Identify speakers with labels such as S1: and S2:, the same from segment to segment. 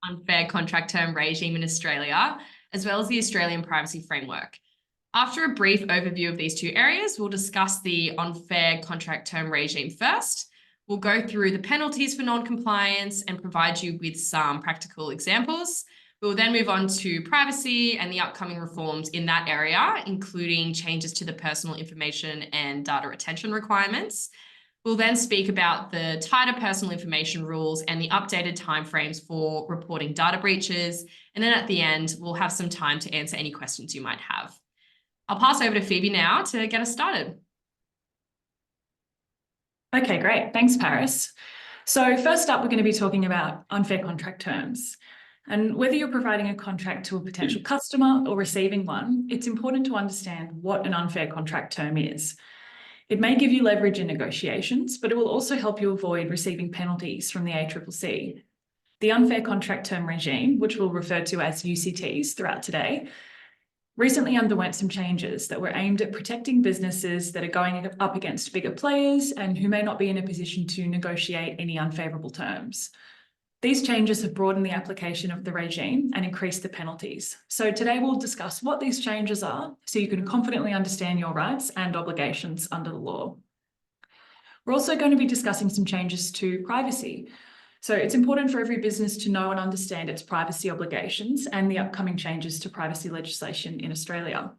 S1: unfair contract term regime in Australia, as well as the Australian privacy framework. After a brief overview of these two areas, we'll discuss the unfair contract term regime first. We'll go through the penalties for non-compliance and provide you with some practical examples. We'll then move on to privacy and the upcoming reforms in that area, including changes to the personal information and data retention requirements. We'll then speak about the tighter personal information rules and the updated timeframes for reporting data breaches. And then at the end, we'll have some time to answer any questions you might have. I'll pass over to Phoebe now to get us started.
S2: Okay, great. Thanks, Paris. So first up, we're going to be talking about unfair contract terms. And whether you're providing a contract to a potential customer or receiving one, it's important to understand what an unfair contract term is. It may give you leverage in negotiations, but it will also help you avoid receiving penalties from the ACCC. The unfair contract term regime, which we'll refer to as UCTs throughout today, recently underwent some changes that were aimed at protecting businesses that are going up against bigger players and who may not be in a position to negotiate any unfavourable terms. These changes have broadened the application of the regime and increased the penalties. So today we'll discuss what these changes are so you can confidently understand your rights and obligations under the law. We're also going to be discussing some changes to privacy. So it's important for every business to know and understand its privacy obligations and the upcoming changes to privacy legislation in Australia.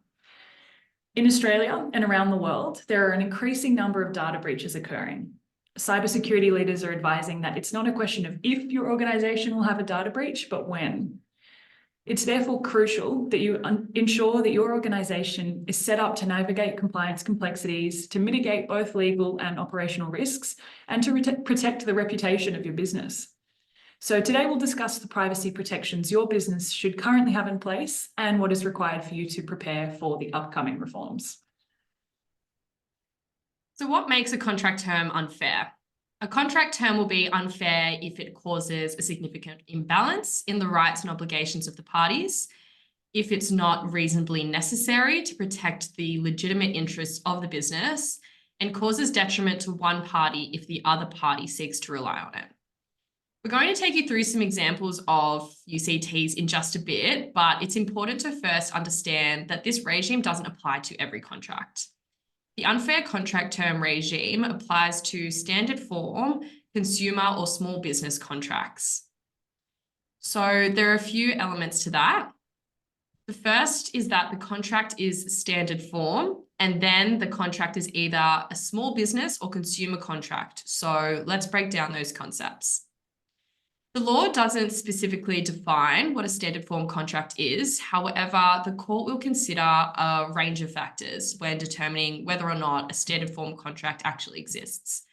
S2: In Australia and around the world, there are an increasing number of data breaches occurring. Cybersecurity leaders are advising that it's not a question of if your organisation will have a data breach, but when. It's therefore crucial that you ensure that your organisation is set up to navigate compliance complexities, to mitigate both legal and operational risks, and to protect the reputation of your business. So today we'll discuss the privacy protections your business should currently have in place and what is required for you to prepare for the upcoming reforms.
S1: So what makes a contract term unfair? A contract term will be unfair if it causes a significant imbalance in the rights and obligations of the parties, if it's not reasonably necessary to protect the legitimate interests of the business, and causes detriment to one party if the other party seeks to rely on it. We're going to take you through some examples of UCTs in just a bit, but it's important to first understand that this regime doesn't apply to every contract. The unfair contract term regime applies to standard form, consumer or small business contracts. So there are a few elements to that. The first is that the contract is standard form, and then the contract is either a small business or consumer contract. So let's break down those concepts. The law doesn't specifically define what a standard form contract is. However, the court will consider a range of factors when determining whether or not a standard form contract actually exists.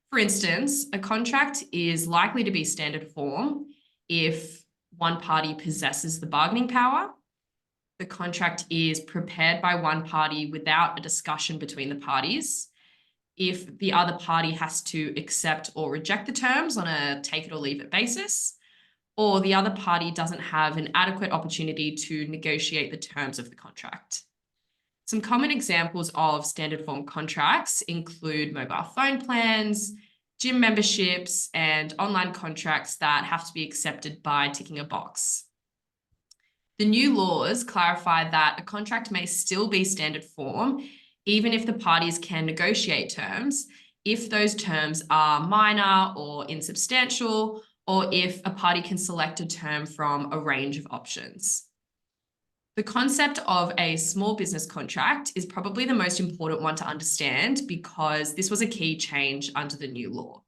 S1: For instance, a contract is likely to be standard form if one party possesses the bargaining power, the contract is prepared by one party without a discussion between the parties, if the other party has to accept or reject the terms on a take it or leave it basis, or the other party doesn't have an adequate opportunity to negotiate the terms of the contract. Some common examples of standard form contracts include mobile phone plans, gym memberships, and online contracts that have to be accepted by ticking a box. The new laws clarify that a contract may still be standard form even if the parties can negotiate terms, if those terms are minor or insubstantial, or if a party can select a term from a range of options. The concept of a small business contract is probably the most important one to understand because this was a key change under the new law.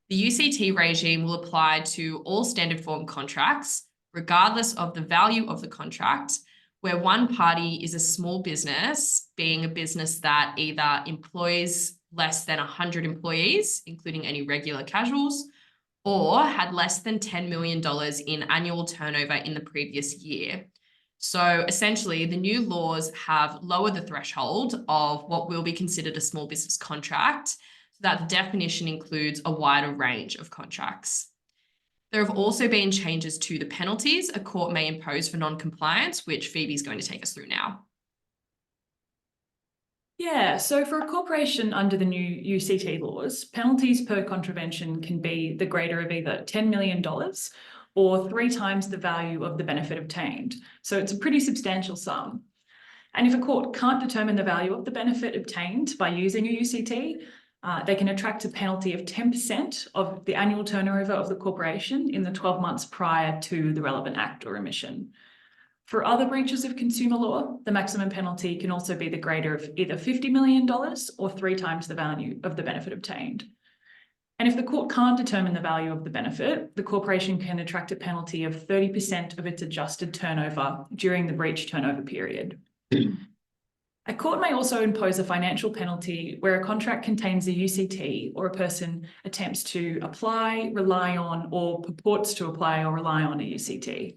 S1: The UCT regime will apply to all standard form contracts, regardless of the value of the contract, where one party is a small business, being a business that either employs less than 100 employees, including any regular casuals, or had less than $10 million in annual turnover in the previous year. So essentially, the new laws have lowered the threshold of what will be considered a small business contract, so that the definition includes a wider range of contracts. There have also been changes to the penalties a court may impose for non-compliance, which Phoebe is going to take us through now.
S2: Yeah, so for a corporation under the new UCT laws, penalties per contravention can be the greater of either $10 million or 3 times the value of the benefit obtained. So it's a pretty substantial sum. And if a court can't determine the value of the benefit obtained by using a UCT, they can attract a penalty of 10% of the annual turnover of the corporation in the 12 months prior to the relevant act or omission. For other breaches of consumer law, the maximum penalty can also be the greater of either $50 million or 3 times the value of the benefit obtained. And if the court can't determine the value of the benefit, the corporation can attract a penalty of 30% of its adjusted turnover during the breach turnover period. A court may also impose a financial penalty where a contract contains a UCT or a person attempts to apply, rely on, or purports to apply or rely on a UCT.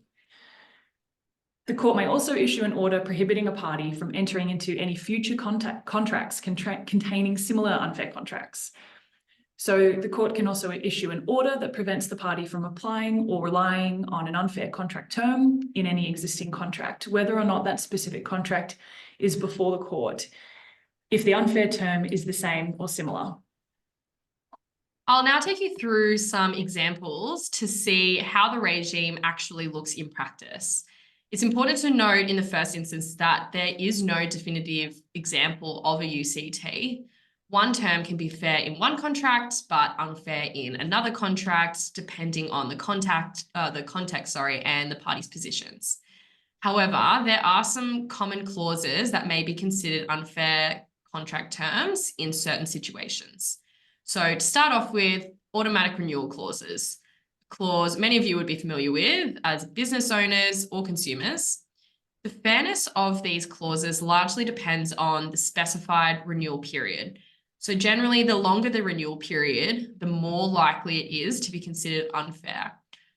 S2: The court may also issue an order prohibiting a party from entering into any future contracts containing similar unfair contracts. So the court can also issue an order that prevents the party from applying or relying on an unfair contract term in any existing contract, whether or not that specific contract is before the court, if the unfair term is the same or similar.
S1: I'll now take you through some examples to see how the regime actually looks in practice. It's important to note in the first instance that there is no definitive example of a UCT. One term can be fair in one contract, but unfair in another contract, depending on the context, and the parties' positions. However, there are some common clauses that may be considered unfair contract terms in certain situations. So to start off with, automatic renewal clauses. Clause many of you would be familiar with as business owners or consumers. The fairness of these clauses largely depends on the specified renewal period. So generally, the longer the renewal period, the more likely it is to be considered unfair.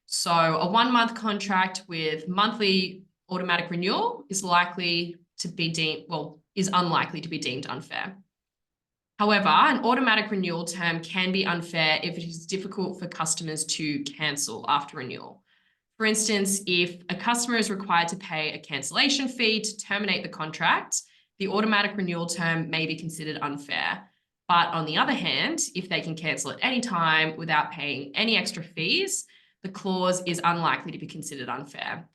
S1: So a 1-month contract with monthly automatic renewal is unlikely to be deemed unfair. However, an automatic renewal term can be unfair if it is difficult for customers to cancel after renewal. For instance, if a customer is required to pay a cancellation fee to terminate the contract, the automatic renewal term may be considered unfair. But on the other hand, if they can cancel at any time without paying any extra fees, the clause is unlikely to be considered unfair.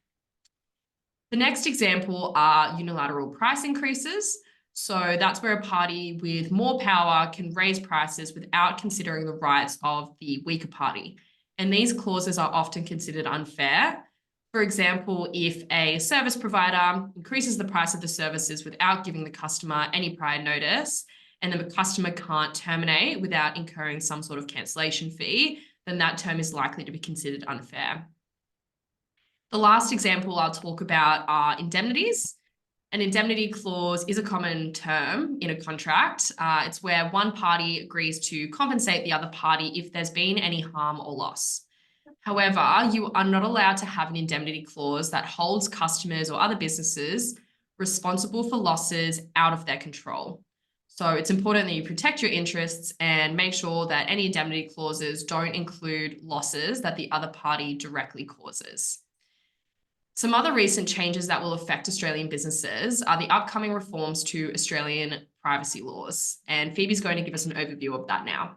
S1: The next example are unilateral price increases. So that's where a party with more power can raise prices without considering the rights of the weaker party. And these clauses are often considered unfair. For example, if a service provider increases the price of the services without giving the customer any prior notice, and the customer can't terminate without incurring some sort of cancellation fee, then that term is likely to be considered unfair. The last example I'll talk about are indemnities. An indemnity clause is a common term in a contract. It's where one party agrees to compensate the other party if there's been any harm or loss. However, you are not allowed to have an indemnity clause that holds customers or other businesses responsible for losses out of their control. So it's important that you protect your interests and make sure that any indemnity clauses don't include losses that the other party directly causes. Some other recent changes that will affect Australian businesses are the upcoming reforms to Australian privacy laws. And Phoebe's going to give us an overview of that now.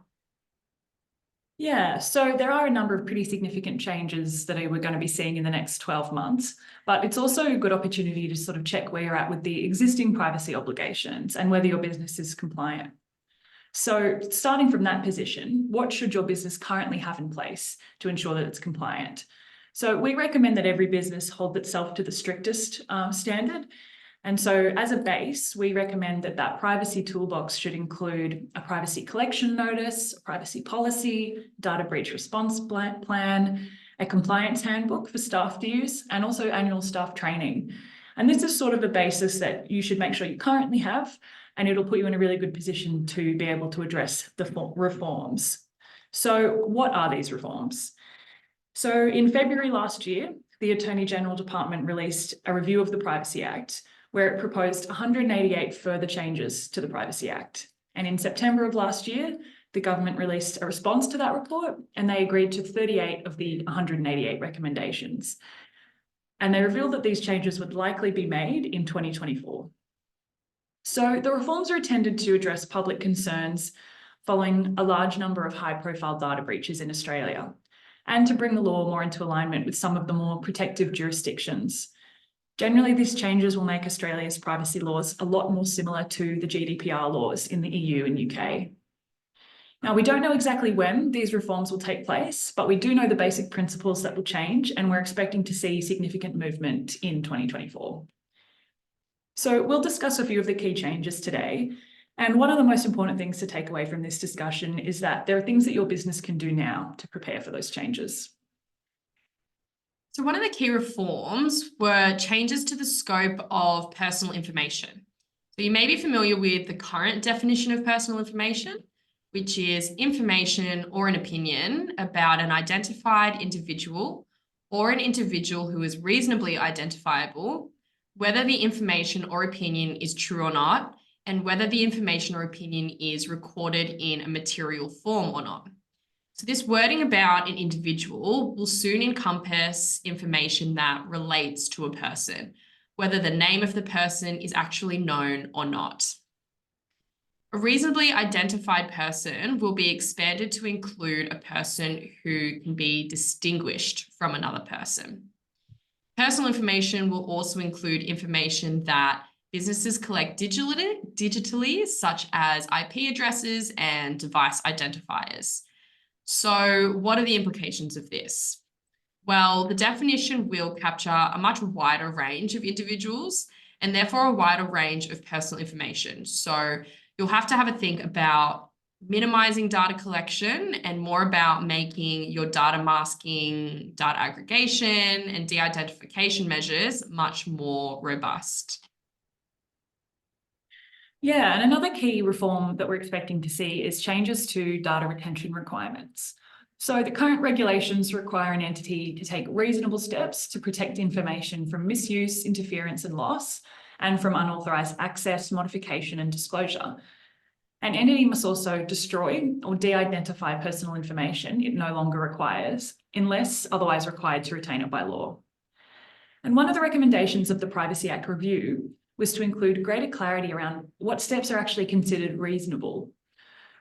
S2: Yeah, so there are a number of pretty significant changes that we're going to be seeing in the next 12 months, but it's also a good opportunity to sort of check where you're at with the existing privacy obligations and whether your business is compliant. So starting from that position, what should your business currently have in place to ensure that it's compliant? So we recommend that every business hold itself to the strictest standard. And so as a base, we recommend that privacy toolbox should include a privacy collection notice, a privacy policy, data breach response plan, a compliance handbook for staff to use, and also annual staff training. And this is sort of a basis that you should make sure you currently have, and it'll put you in a really good position to be able to address the reforms. So what are these reforms? So in February last year, the Attorney General Department released a review of the Privacy Act, where it proposed 188 further changes to the Privacy Act. And in September of last year, the government released a response to that report, and they agreed to 38 of the 188 recommendations. And they revealed that these changes would likely be made in 2024. So the reforms are intended to address public concerns following a large number of high-profile data breaches in Australia, and to bring the law more into alignment with some of the more protective jurisdictions. Generally, these changes will make Australia's privacy laws a lot more similar to the GDPR laws in the EU and UK. Now, we don't know exactly when these reforms will take place, but we do know the basic principles that will change, and we're expecting to see significant movement in 2024. So we'll discuss a few of the key changes today. And one of the most important things to take away from this discussion is that there are things that your business can do now to prepare for those changes.
S1: So one of the key reforms were changes to the scope of personal information. So you may be familiar with the current definition of personal information, which is information or an opinion about an identified individual or an individual who is reasonably identifiable, whether the information or opinion is true or not, and whether the information or opinion is recorded in a material form or not. So this wording about an individual will soon encompass information that relates to a person, whether the name of the person is actually known or not. A reasonably identified person will be expanded to include a person who can be distinguished from another person. Personal information will also include information that businesses collect digitally, such as IP addresses and device identifiers. So what are the implications of this? Well, the definition will capture a much wider range of individuals and therefore a wider range of personal information. So you'll have to have a think about minimizing data collection and more about making your data masking, data aggregation, and de-identification measures much more robust.
S2: Yeah, and another key reform that we're expecting to see is changes to data retention requirements. So the current regulations require an entity to take reasonable steps to protect information from misuse, interference, and loss, and from unauthorized access, modification, and disclosure. An entity must also destroy or de-identify personal information it no longer requires, unless otherwise required to retain it by law. And one of the recommendations of the Privacy Act review was to include greater clarity around what steps are actually considered reasonable.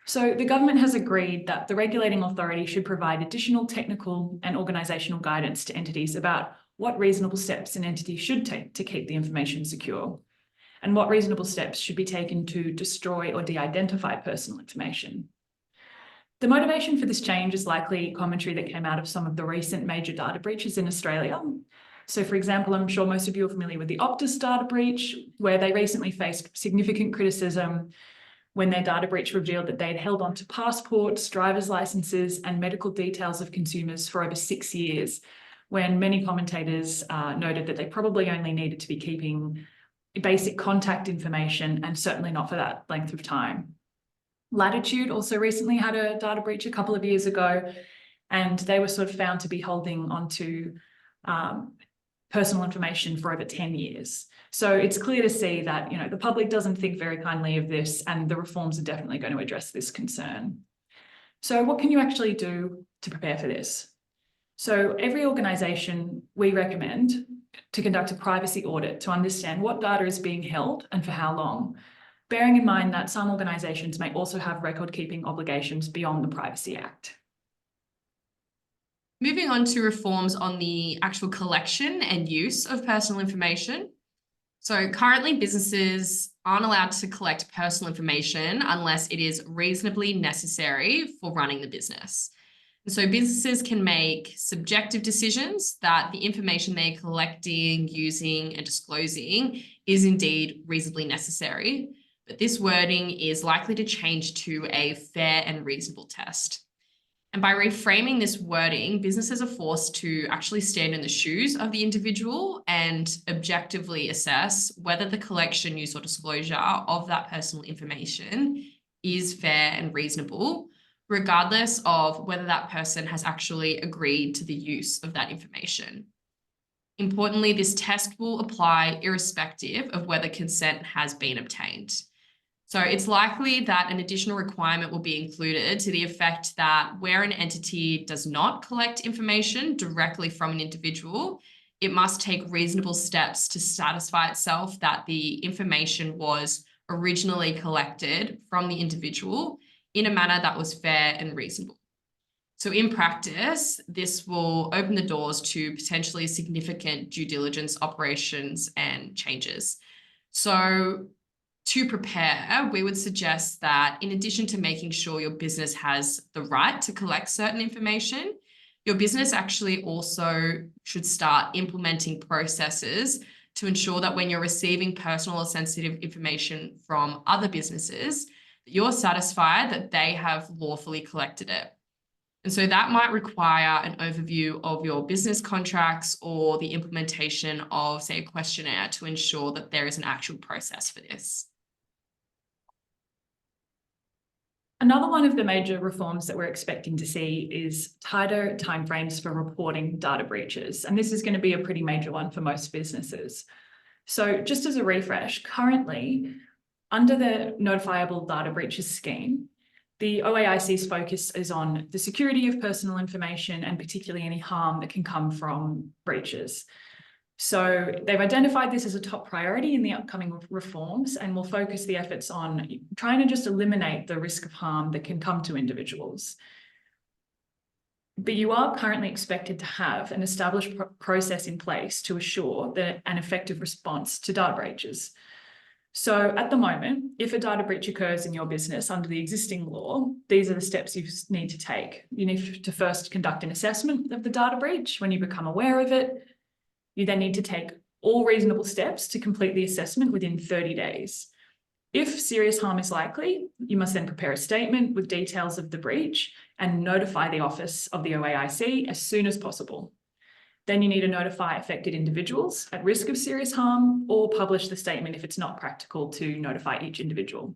S2: So the government has agreed that the regulating authority should provide additional technical and organisational guidance to entities about what reasonable steps an entity should take to keep the information secure, and what reasonable steps should be taken to destroy or de-identify personal information. The motivation for this change is likely commentary that came out of some of the recent major data breaches in Australia. So, for example, I'm sure most of you are familiar with the Optus data breach, where they recently faced significant criticism when their data breach revealed that they'd held onto passports, driver's licenses, and medical details of consumers for over 6 years, when many commentators noted that they probably only needed to be keeping basic contact information, and certainly not for that length of time. Latitude also recently had a data breach a couple of years ago, and they were sort of found to be holding onto personal information for over 10 years. So it's clear to see that, the public doesn't think very kindly of this, and the reforms are definitely going to address this concern. So what can you actually do to prepare for this? So every organisation, we recommend to conduct a privacy audit to understand what data is being held and for how long, bearing in mind that some organisations may also have record-keeping obligations beyond the Privacy Act.
S1: Moving on to reforms on the actual collection and use of personal information. So currently businesses aren't allowed to collect personal information unless it is reasonably necessary for running the business. And so businesses can make subjective decisions that the information they're collecting, using, and disclosing is indeed reasonably necessary. But this wording is likely to change to a fair and reasonable test. And by reframing this wording, businesses are forced to actually stand in the shoes of the individual and objectively assess whether the collection, use, or disclosure of that personal information is fair and reasonable, regardless of whether that person has actually agreed to the use of that information. Importantly, this test will apply irrespective of whether consent has been obtained. So it's likely that an additional requirement will be included to the effect that where an entity does not collect information directly from an individual, it must take reasonable steps to satisfy itself that the information was originally collected from the individual in a manner that was fair and reasonable. So in practice, this will open the doors to potentially significant due diligence operations and changes. So to prepare, we would suggest that in addition to making sure your business has the right to collect certain information, your business actually also should start implementing processes to ensure that when you're receiving personal or sensitive information from other businesses, that you're satisfied that they have lawfully collected it. And so that might require an overview of your business contracts or the implementation of, say, a questionnaire to ensure that there is an actual process for this.
S2: Another one of the major reforms that we're expecting to see is tighter timeframes for reporting data breaches. And this is going to be a pretty major one for most businesses. So just as a refresh, currently, under the notifiable data breaches scheme, the OAIC's focus is on the security of personal information and particularly any harm that can come from breaches. So they've identified this as a top priority in the upcoming reforms and will focus the efforts on trying to just eliminate the risk of harm that can come to individuals. But you are currently expected to have an established process in place to assure an effective response to data breaches. So at the moment, if a data breach occurs in your business under the existing law, these are the steps you need to take. You need to first conduct an assessment of the data breach when you become aware of it. You then need to take all reasonable steps to complete the assessment within 30 days. If serious harm is likely, you must then prepare a statement with details of the breach and notify the Office of the OAIC as soon as possible. Then you need to notify affected individuals at risk of serious harm or publish the statement if it's not practical to notify each individual.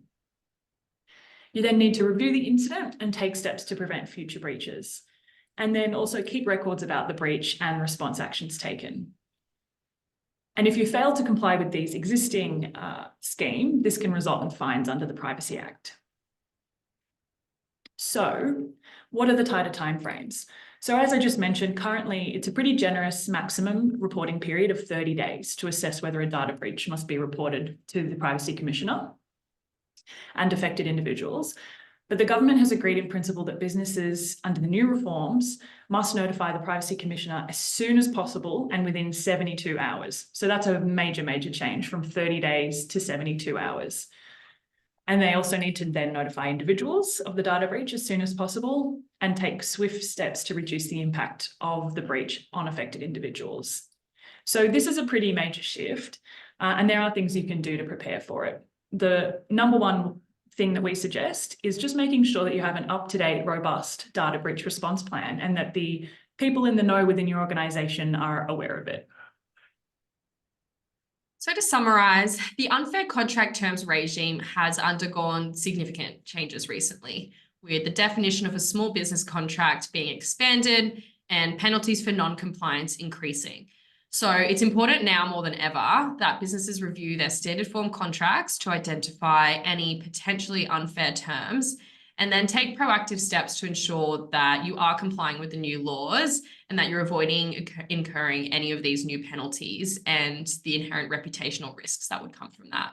S2: You then need to review the incident and take steps to prevent future breaches. And then also keep records about the breach and response actions taken. And if you fail to comply with these existing scheme, this can result in fines under the Privacy Act. So what are the tighter timeframes? So as I just mentioned, currently it's a pretty generous maximum reporting period of 30 days to assess whether a data breach must be reported to the Privacy Commissioner and affected individuals. But the government has agreed in principle that businesses under the new reforms must notify the Privacy Commissioner as soon as possible and within 72 hours. So that's a major, major change from 30 days to 72 hours. And they also need to then notify individuals of the data breach as soon as possible and take swift steps to reduce the impact of the breach on affected individuals. So this is a pretty major shift, and there are things you can do to prepare for it. The number one thing that we suggest is just making sure that you have an up-to-date, robust data breach response plan and that the people in the know within your organisation are aware of it.
S1: So to summarise, the unfair contract terms regime has undergone significant changes recently, with the definition of a small business contract being expanded and penalties for non-compliance increasing. So it's important now more than ever that businesses review their standard form contracts to identify any potentially unfair terms and then take proactive steps to ensure that you are complying with the new laws and that you're avoiding incurring any of these new penalties and the inherent reputational risks that would come from that.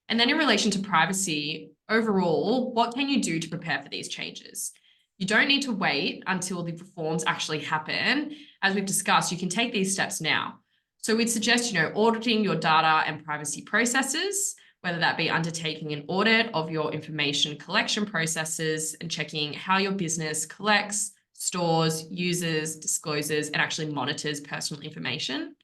S1: And then in relation to privacy, overall, what can you do to prepare for these changes? You don't need to wait until the reforms actually happen. As we've discussed, you can take these steps now. So we'd suggest, auditing your data and privacy processes, whether that be undertaking an audit of your information collection processes and checking how your business collects, stores, uses, discloses, and actually monitors personal information.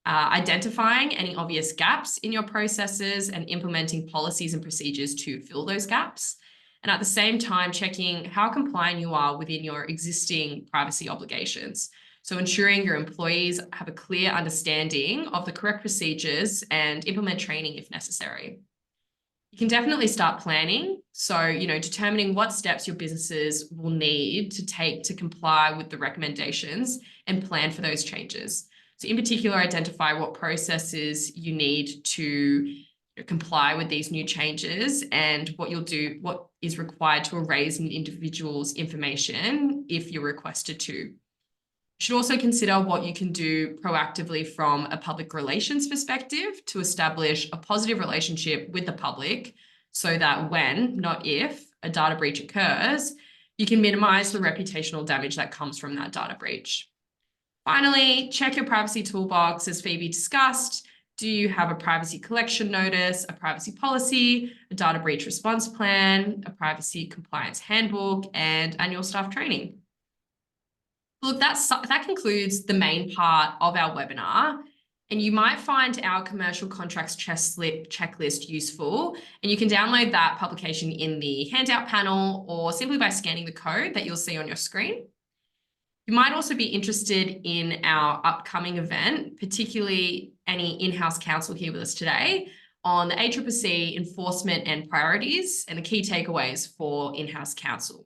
S1: Identifying any obvious gaps in your processes and implementing policies and procedures to fill those gaps. And at the same time, checking how compliant you are within your existing privacy obligations. So ensuring your employees have a clear understanding of the correct procedures and implement training if necessary. You can definitely start planning. So, determining what steps your businesses will need to take to comply with the recommendations and plan for those changes. So in particular, identify what processes you need to comply with these new changes and what is required to erase an individual's information if you're requested to. should also consider what you can do proactively from a public relations perspective to establish a positive relationship with the public so that when, not if, a data breach occurs, you can minimize the reputational damage that comes from that data breach. Finally, check your privacy toolbox, as Phoebe discussed. Do you have a privacy collection notice, a privacy policy, a data breach response plan, a privacy compliance handbook, and annual staff training? Look, that concludes the main part of our webinar, and you might find our commercial contracts checklist useful, and you can download that publication in the handout panel or simply by scanning the code that you'll see on your screen. You might also be interested in our upcoming event, particularly any in-house counsel here with us today on the ACCC enforcement and priorities and the key takeaways for in-house counsel.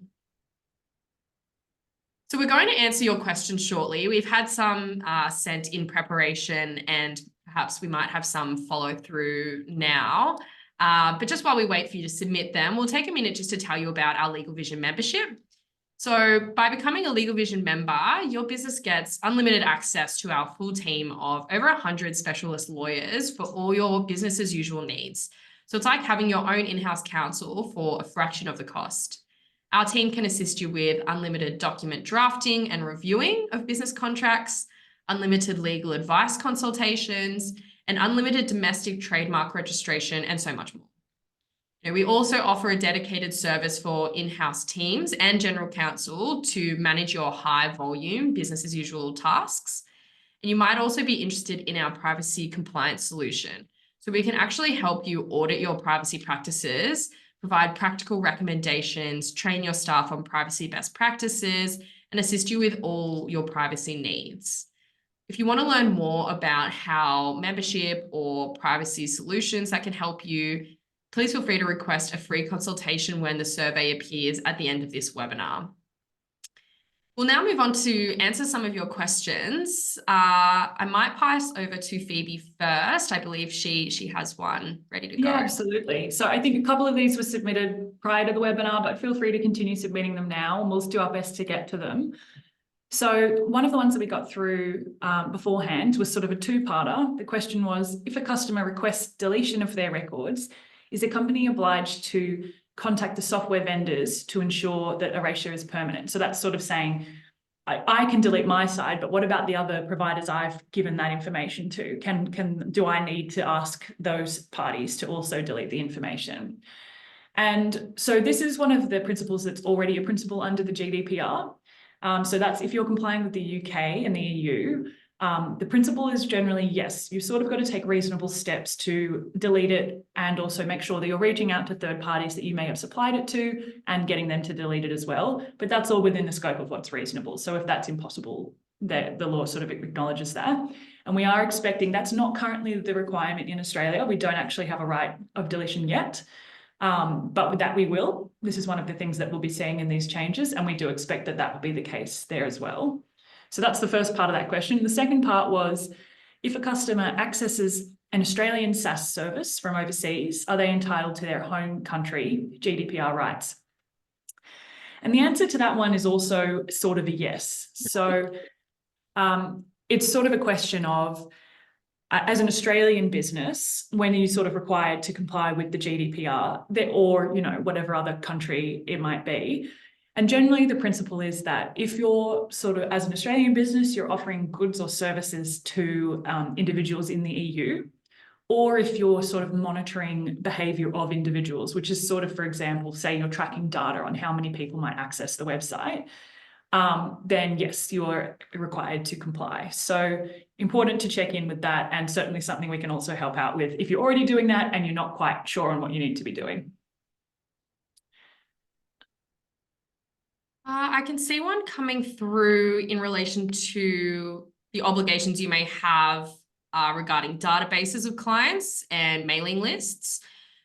S1: So we're going to answer your questions shortly. We've had some sent in preparation, and perhaps we might have some follow through now. But just while we wait for you to submit them, we'll take a minute just to tell you about our LegalVision membership. So by becoming a LegalVision member, your business gets unlimited access to our full team of over 100 specialist lawyers for all your business as usual needs. So it's like having your own in-house counsel for a fraction of the cost. Our team can assist you with unlimited document drafting and reviewing of business contracts, unlimited legal advice consultations, and unlimited domestic trademark registration, and so much more. We also offer a dedicated service for in-house teams and general counsel to manage your high volume business as usual tasks. And you might also be interested in our privacy compliance solution. So we can actually help you audit your privacy practices, provide practical recommendations, train your staff on privacy best practices, and assist you with all your privacy needs. If you want to learn more about how membership or privacy solutions that can help you, please feel free to request a free consultation when the survey appears at the end of this webinar. We'll now move on to answer some of your questions. I might pass over to Phoebe first. I believe she has one ready to go.
S2: Yeah, absolutely. So I think a couple of these were submitted prior to the webinar, but feel free to continue submitting them now, and we'll do our best to get to them. So one of the ones that we got through beforehand was sort of a two-parter. The question was, if a customer requests deletion of their records, is the company obliged to contact the software vendors to ensure that erasure is permanent? So that's sort of saying, I can delete my side, but what about the other providers I've given that information to? Do I need to ask those parties to also delete the information? And so this is one of the principles that's already a principle under the GDPR. So that's if you're complying with the UK and the EU, the principle is generally, yes, you've sort of got to take reasonable steps to delete it and also make sure that you're reaching out to third parties that you may have supplied it to and getting them to delete it as well. But that's all within the scope of what's reasonable. So if that's impossible, the law sort of acknowledges that. And we are expecting, that's not currently the requirement in Australia. We don't actually have a right of deletion yet. But with that, we will. This is one of the things that we'll be seeing in these changes, and we do expect that that will be the case there as well. So that's the first part of that question. The second part was, if a customer accesses an Australian SaaS service from overseas, are they entitled to their home country GDPR rights? And the answer to that one is also sort of a yes. So it's sort of a question of, as an Australian business, when are you sort of required to comply with the GDPR or, whatever other country it might be? And generally the principle is that if you're sort of, as an Australian business, you're offering goods or services to individuals in the EU, or if you're sort of monitoring behaviour of individuals, which is sort of, for example, say you're tracking data on how many people might access the website, then yes, you're required to comply. So important to check in with that, and certainly something we can also help out with if you're already doing that and you're not quite sure on what you need to be doing.
S1: I can see one coming through in relation to the obligations you may have regarding databases of clients and mailing lists.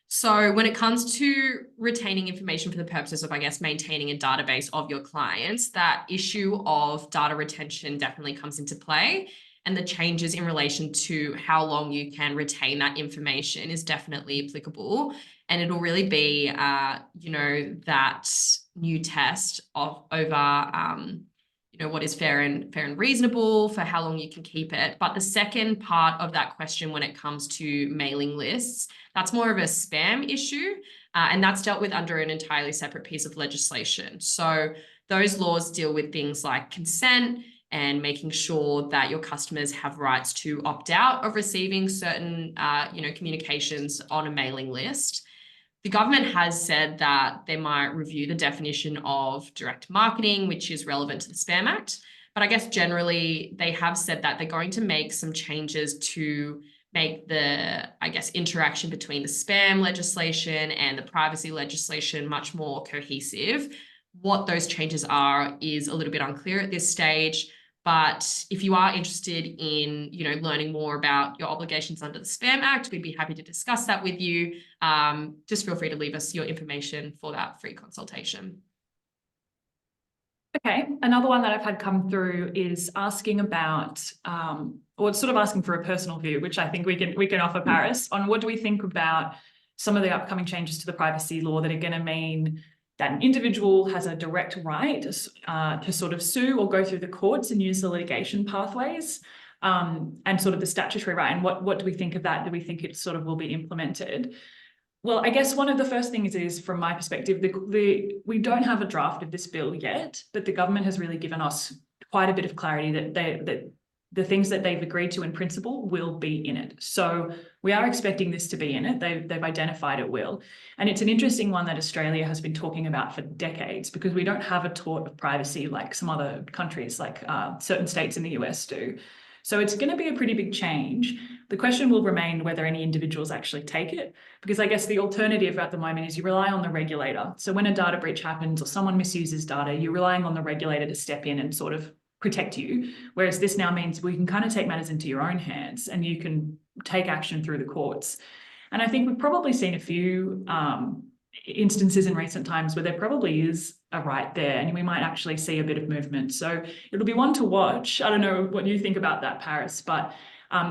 S1: So when it comes to retaining information for the purposes of, I guess, maintaining a database of your clients, that issue of data retention definitely comes into play. And the changes in relation to how long you can retain that information is definitely applicable. And it'll really be, that new test of over, what is fair and reasonable, for how long you can keep it. But the second part of that question, when it comes to mailing lists, that's more of a spam issue. And that's dealt with under an entirely separate piece of legislation. So those laws deal with things like consent and making sure that your customers have rights to opt out of receiving certain, communications on a mailing list. The government has said that they might review the definition of direct marketing, which is relevant to the Spam Act. But I guess generally they have said that they're going to make some changes to make the, interaction between the spam legislation and the privacy legislation much more cohesive. What those changes are is a little bit unclear at this stage. But if you are interested in, learning more about your obligations under the Spam Act, we'd be happy to discuss that with you. Just feel free to leave us your information for that free consultation.
S2: Okay, another one that I've had come through is asking about, or it's sort of asking for a personal view, which I think we can offer Paris, on what do we think about some of the upcoming changes to the privacy law that are going to mean that an individual has a direct right to sort of sue or go through the courts and use the litigation pathways, and sort of the statutory right. And what do we think of that? Do we think it sort of will be implemented? Well, I guess one of the first things is, from my perspective, we don't have a draft of this bill yet, but the government has really given us quite a bit of clarity that the things that they've agreed to in principle will be in it. So we are expecting this to be in it. They've identified it will. And it's an interesting one that Australia has been talking about for decades, because we don't have a tort of privacy like some other countries, like certain states in the US do. So it's going to be a pretty big change. The question will remain whether any individuals actually take it, because I guess the alternative at the moment is you rely on the regulator. So when a data breach happens or someone misuses data, you're relying on the regulator to step in and sort of protect you. Whereas this now means we can kind of take matters into your own hands and you can take action through the courts. And I think we've probably seen a few instances in recent times where there probably is a right there, and we might actually see a bit of movement. So it'll be one to watch. I don't know what you think about that, Paris, but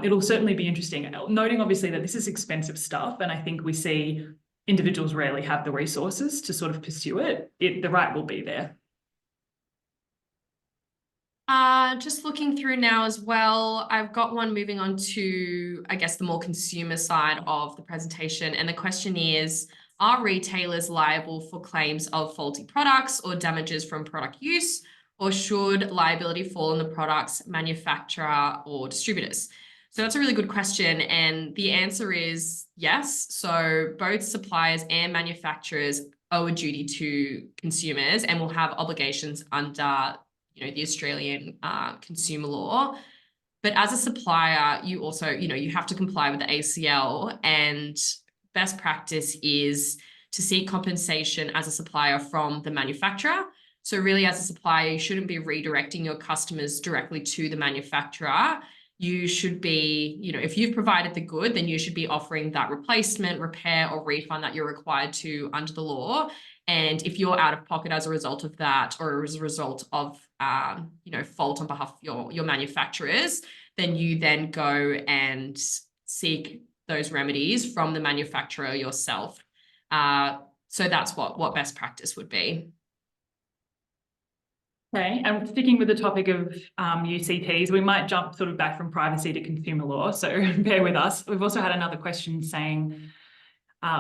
S2: it'll certainly be interesting. Noting obviously that this is expensive stuff, and I think we see individuals rarely have the resources to sort of pursue it. The right will be there.
S1: Just looking through now as well, I've got one moving on to, I guess, the more consumer side of the presentation. And the question is, are retailers liable for claims of faulty products or damages from product use, or should liability fall on the product's manufacturer or distributors? So that's a really good question. And the answer is yes. So both suppliers and manufacturers owe a duty to consumers and will have obligations under the Australian consumer law. But as a supplier, you also, you have to comply with the ACL, and best practice is to seek compensation as a supplier from the manufacturer. So really, as a supplier, you shouldn't be redirecting your customers directly to the manufacturer. You should be, if you've provided the good, then you should be offering that replacement, repair, or refund that you're required to under the law. And if you're out of pocket as a result of that, or as a result of, fault on behalf of your manufacturers, then you then go and seek those remedies from the manufacturer yourself. So that's what best practice would be.
S2: Okay, and sticking with the topic of UCTs, we might jump sort of back from privacy to consumer law, so bear with us. We've also had another question saying,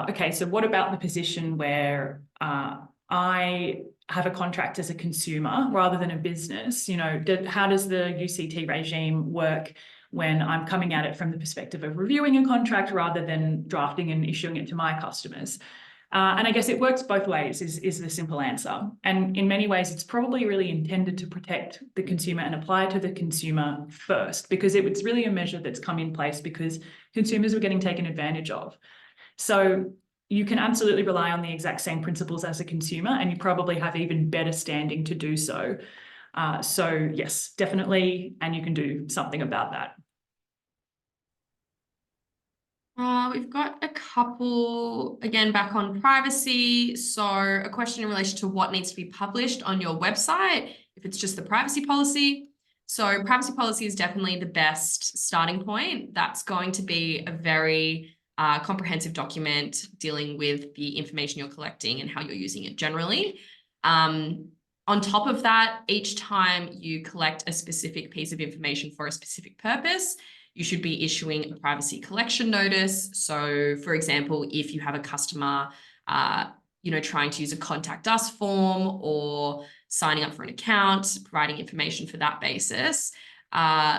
S2: okay, so what about the position where I have a contract as a consumer rather than a business? How does the UCT regime work when I'm coming at it from the perspective of reviewing a contract rather than drafting and issuing it to my customers? And I guess it works both ways is the simple answer. And in many ways, it's probably really intended to protect the consumer and apply to the consumer first, because it's really a measure that's come in place because consumers were getting taken advantage of. So you can absolutely rely on the exact same principles as a consumer, and you probably have even better standing to do so. So yes, definitely, and you can do something about that.
S1: We've got a couple, again, back on privacy. So a question in relation to what needs to be published on your website, if it's just the privacy policy. So privacy policy is definitely the best starting point. That's going to be a very comprehensive document dealing with the information you're collecting and how you're using it generally. On top of that, each time you collect a specific piece of information for a specific purpose, you should be issuing a privacy collection notice. So, for example, if you have a customer, trying to use a contact us form or signing up for an account, providing information for that basis,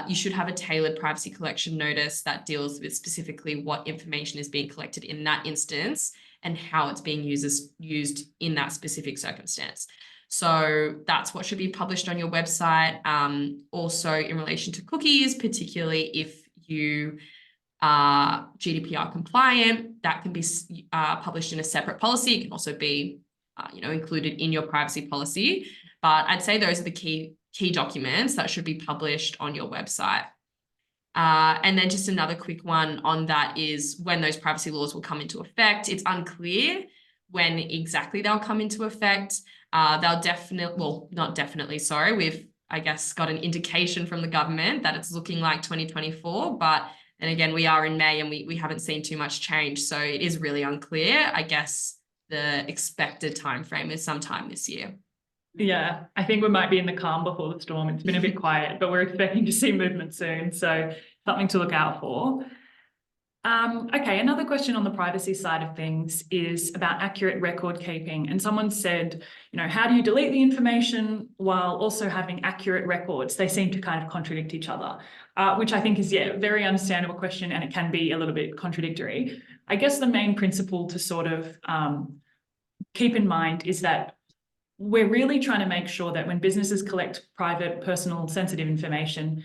S1: you should have a tailored privacy collection notice that deals with specifically what information is being collected in that instance and how it's being used in that specific circumstance. So that's what should be published on your website. Also, in relation to cookies, particularly if you are GDPR compliant, that can be published in a separate policy. It can also be, included in your privacy policy. But I'd say those are the key documents that should be published on your website. And then just another quick one on that is when those privacy laws will come into effect. It's unclear when exactly they'll come into effect. They'll not definitely, sorry. We've, I guess, got an indication from the government that it's looking like 2024, but then again, we are in May and we haven't seen too much change. So it is really unclear. I guess the expected timeframe is sometime this year.
S2: Yeah, I think we might be in the calm before the storm. It's been a bit quiet, but we're expecting to see movement soon. So something to look out for. Okay, another question on the privacy side of things is about accurate record keeping. And someone said, how do you delete the information while also having accurate records? They seem to kind of contradict each other, which I think is, a very understandable question, and it can be a little bit contradictory. I guess the main principle to sort of keep in mind is that we're really trying to make sure that when businesses collect private, personal, sensitive information,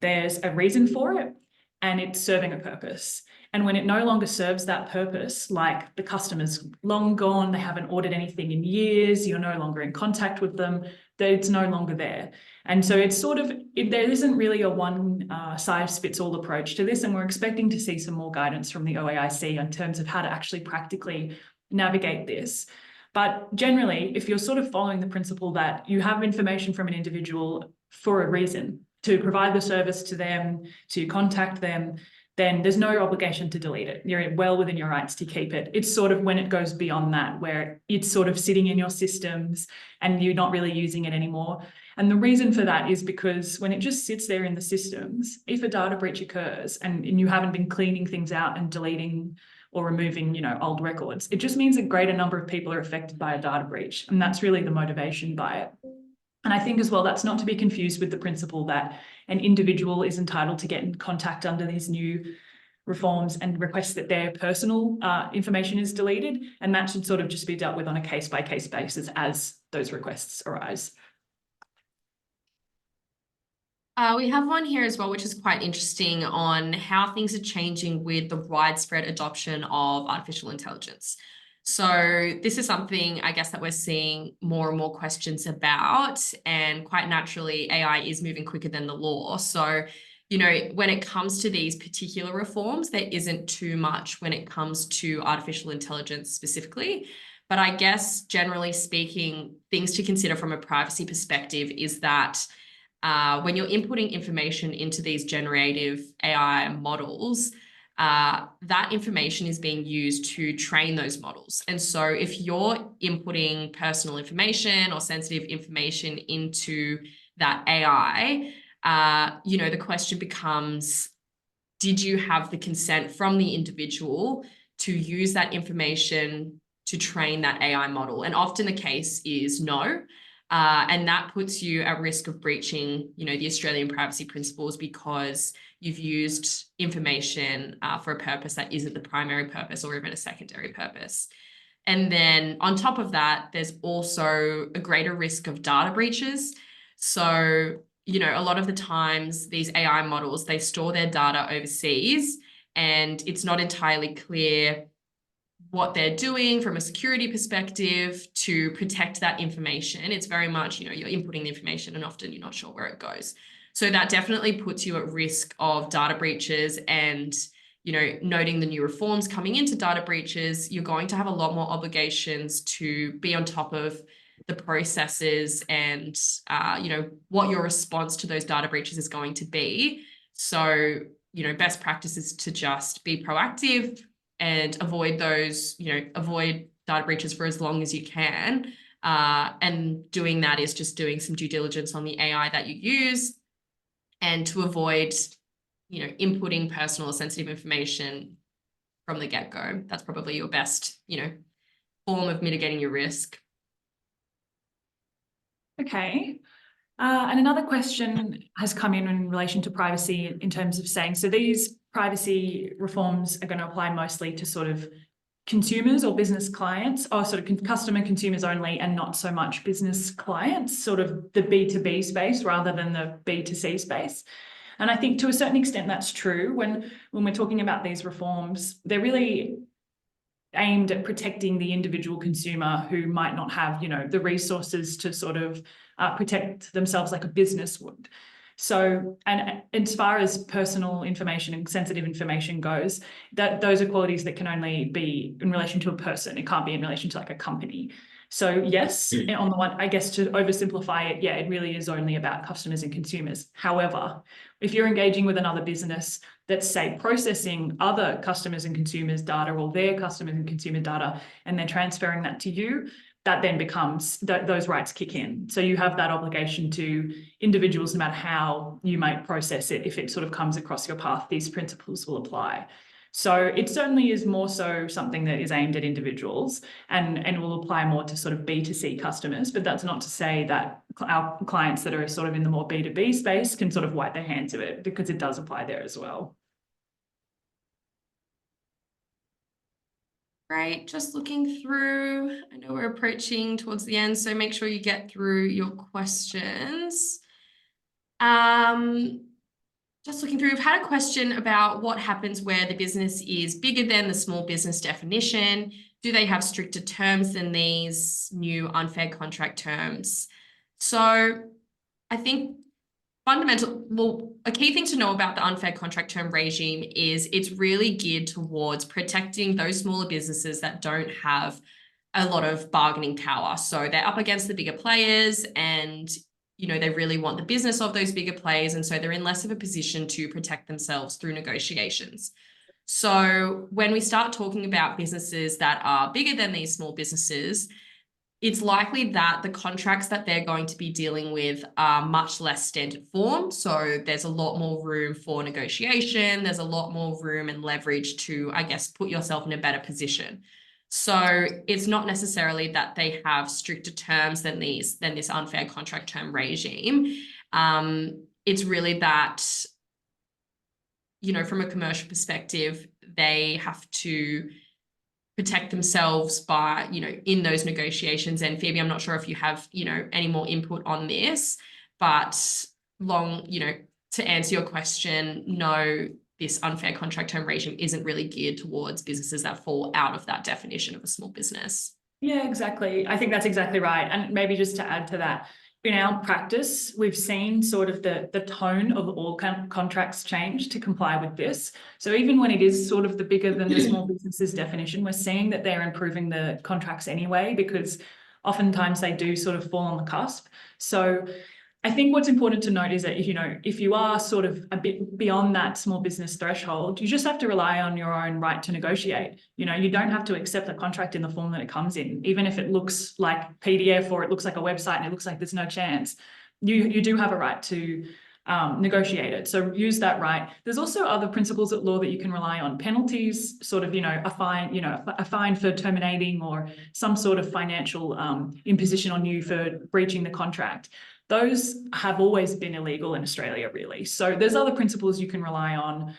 S2: there's a reason for it and it's serving a purpose. And when it no longer serves that purpose, like the customer's long gone, they haven't ordered anything in years, you're no longer in contact with them, it's no longer there. And so it's sort of, there isn't really a one size fits all approach to this. And we're expecting to see some more guidance from the OAIC in terms of how to actually practically navigate this. But generally, if you're sort of following the principle that you have information from an individual for a reason, to provide the service to them, to contact them, then there's no obligation to delete it. You're well within your rights to keep it. It's sort of when it goes beyond that, where it's sort of sitting in your systems and you're not really using it anymore. And the reason for that is because when it just sits there in the systems, if a data breach occurs and you haven't been cleaning things out and deleting or removing, old records, it just means a greater number of people are affected by a data breach. And that's really the motivation by it. And I think as well, that's not to be confused with the principle that an individual is entitled to get in contact under these new reforms and request that their personal information is deleted. And that should sort of just be dealt with on a case-by-case basis as those requests arise.
S1: We have one here as well, which is quite interesting on how things are changing with the widespread adoption of artificial intelligence. So this is something, I guess, that we're seeing more and more questions about, and quite naturally, AI is moving quicker than the law. So, when it comes to these particular reforms, there isn't too much when it comes to artificial intelligence specifically. But I guess, generally speaking, things to consider from a privacy perspective is that when you're inputting information into these generative AI models, that information is being used to train those models. And so if you're inputting personal information or sensitive information into that AI, the question becomes, did you have the consent from the individual to use that information to train that AI model? And often the case is no. And that puts you at risk of breaching, the Australian privacy principles because you've used information for a purpose that isn't the primary purpose or even a secondary purpose. And then on top of that, there's also a greater risk of data breaches. So, a lot of the times these AI models, they store their data overseas and it's not entirely clear what they're doing from a security perspective to protect that information. It's very much, you're inputting the information and often you're not sure where it goes. So that definitely puts you at risk of data breaches. And, noting the new reforms coming into data breaches, you're going to have a lot more obligations to be on top of the processes and, what your response to those data breaches is going to be. So, best practice is to just be proactive and avoid those, avoid data breaches for as long as you can. And doing that is just doing some due diligence on the AI that you use, and to avoid, inputting personal or sensitive information from the get-go. That's probably your best, form of mitigating your risk.
S2: Okay. And another question has come in relation to privacy, in terms of saying, so these privacy reforms are going to apply mostly to sort of consumers or business clients, or sort of customer consumers only, and not so much business clients, sort of the B2B space rather than the B2C space. And I think to a certain extent that's true. When we're talking about these reforms, they're really aimed at protecting the individual consumer who might not have, the resources to sort of protect themselves like a business would. So, and as far as personal information and sensitive information goes, those are qualities that can only be in relation to a person. It can't be in relation to like a company. So yes, on the one, I guess to oversimplify it, yeah, it really is only about customers and consumers. However, if you're engaging with another business that's, say, processing other customers and consumers' data, or their customers and consumer data, and they're transferring that to you, that then becomes, those rights kick in. So you have that obligation to individuals, no matter how you might process it. If it sort of comes across your path, these principles will apply. So it certainly is more so something that is aimed at individuals, and will apply more to sort of B2C customers. But that's not to say that our clients that are sort of in the more B2B space can sort of wipe their hands of it, because it does apply there as well.
S1: Right, just looking through. I know we're approaching towards the end, so make sure you get through your questions. Just looking through, we've had a question about what happens where the business is bigger than the small business definition. Do they have stricter terms than these new unfair contract terms? So I think a key thing to know about the unfair contract term regime is it's really geared towards protecting those smaller businesses that don't have a lot of bargaining power. So they're up against the bigger players, and they really want the business of those bigger players, and so they're in less of a position to protect themselves through negotiations. So when we start talking about businesses that are bigger than these small businesses, it's likely that the contracts that they're going to be dealing with are much less standard form. So there's a lot more room for negotiation. There's a lot more room and leverage to, I guess, put yourself in a better position. So it's not necessarily that they have stricter terms than this unfair contract term regime. It's really that, from a commercial perspective, they have to protect themselves by, in those negotiations. And Phoebe, I'm not sure if you have, any more input on this, but to answer your question, no, this unfair contract term regime isn't really geared towards businesses that fall out of that definition of a small business.
S2: Yeah, exactly. I think that's exactly right. And maybe just to add to that, in our practice, we've seen sort of the tone of all contracts change to comply with this. So even when it is sort of the bigger than the small businesses definition, we're seeing that they're improving the contracts anyway, because oftentimes they do sort of fall on the cusp. So I think what's important to note is that, if you are sort of a bit beyond that small business threshold, you just have to rely on your own right to negotiate. You don't have to accept the contract in the form that it comes in, even if it looks like PDF or it looks like a website and it looks like there's no chance. You do have a right to negotiate it. So use that right. There's also other principles at law that you can rely on. Penalties, sort of, a fine for terminating, or some sort of financial imposition on you for breaching the contract. Those have always been illegal in Australia, really. So there's other principles you can rely on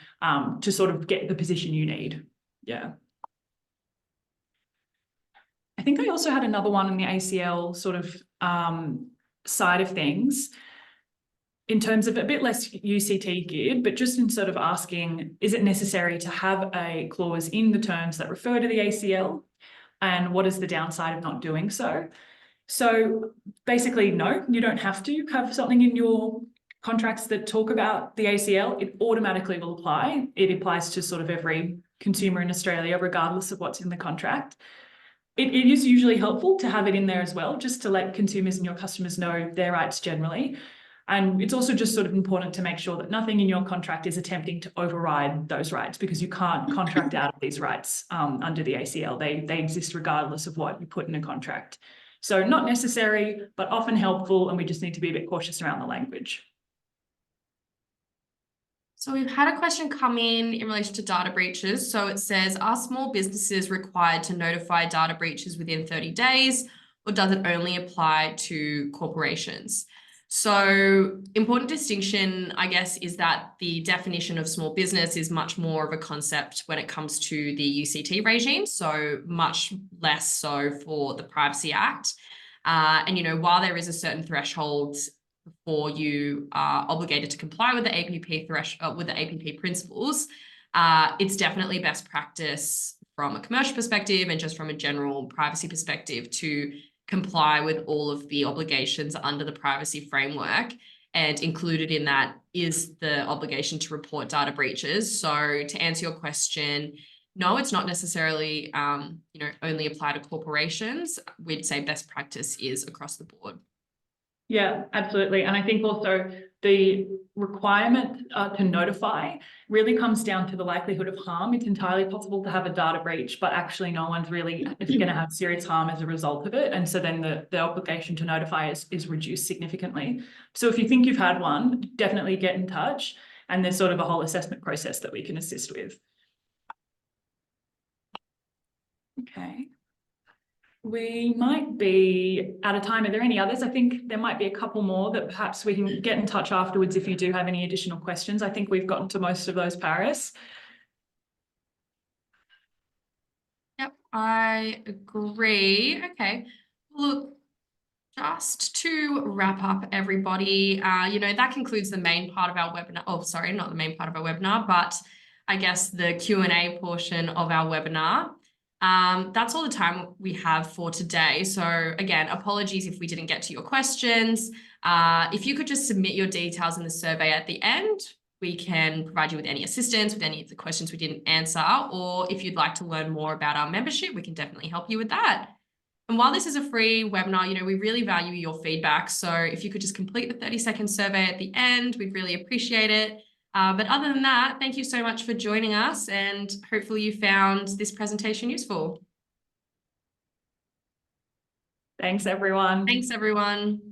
S2: to sort of get the position you need. Yeah. I think I also had another one in the ACL sort of side of things, in terms of a bit less UCT geared, but just in sort of asking, is it necessary to have a clause in the terms that refer to the ACL? And what is the downside of not doing so? So basically, no, you don't have to have something in your contracts that talk about the ACL. It automatically will apply. It applies to sort of every consumer in Australia, regardless of what's in the contract. It is usually helpful to have it in there as well, just to let consumers and your customers know their rights generally. And it's also just sort of important to make sure that nothing in your contract is attempting to override those rights, because you can't contract out of these rights under the ACL. They exist regardless of what you put in a contract. So not necessary, but often helpful, and we just need to be a bit cautious around the language.
S1: So we've had a question come in relation to data breaches. So it says, are small businesses required to notify data breaches within 30 days, or does it only apply to corporations? So important distinction, I guess, is that the definition of small business is much more of a concept when it comes to the UCT regime, so much less so for the Privacy Act. And, you know, while there is a certain threshold before you are obligated to comply with the APP principles, it's definitely best practice from a commercial perspective and just from a general privacy perspective to comply with all of the obligations under the privacy framework. And included in that is the obligation to report data breaches. So to answer your question, no, it's not necessarily only apply to corporations. We'd say best practice is across the board.
S2: Yeah, absolutely. And I think also the requirement to notify really comes down to the likelihood of harm. It's entirely possible to have a data breach, but actually no one's really going to have serious harm as a result of it. And so then the obligation to notify is reduced significantly. So if you think you've had one, definitely get in touch. And there's sort of a whole assessment process that we can assist with. Okay. We might be out of time. Are there any others? I think there might be a couple more that perhaps we can get in touch afterwards if you do have any additional questions. I think we've gotten to most of those, Paris.
S1: Yep, I agree. Okay, look, just to wrap up, everybody, that concludes the main part of our webinar. Oh, sorry, not the main part of our webinar, but I guess the Q&A portion of our webinar. That's all the time we have for today. So again, apologies if we didn't get to your questions. If you could just submit your details in the survey at the end, we can provide you with any assistance with any of the questions we didn't answer, or if you'd like to learn more about our membership, we can definitely help you with that. And while this is a free webinar, we really value your feedback. So if you could just complete the 30-second survey at the end, we'd really appreciate it. But other than that, thank you so much for joining us, and hopefully you found this presentation useful.
S2: Thanks, everyone.
S1: Thanks, everyone.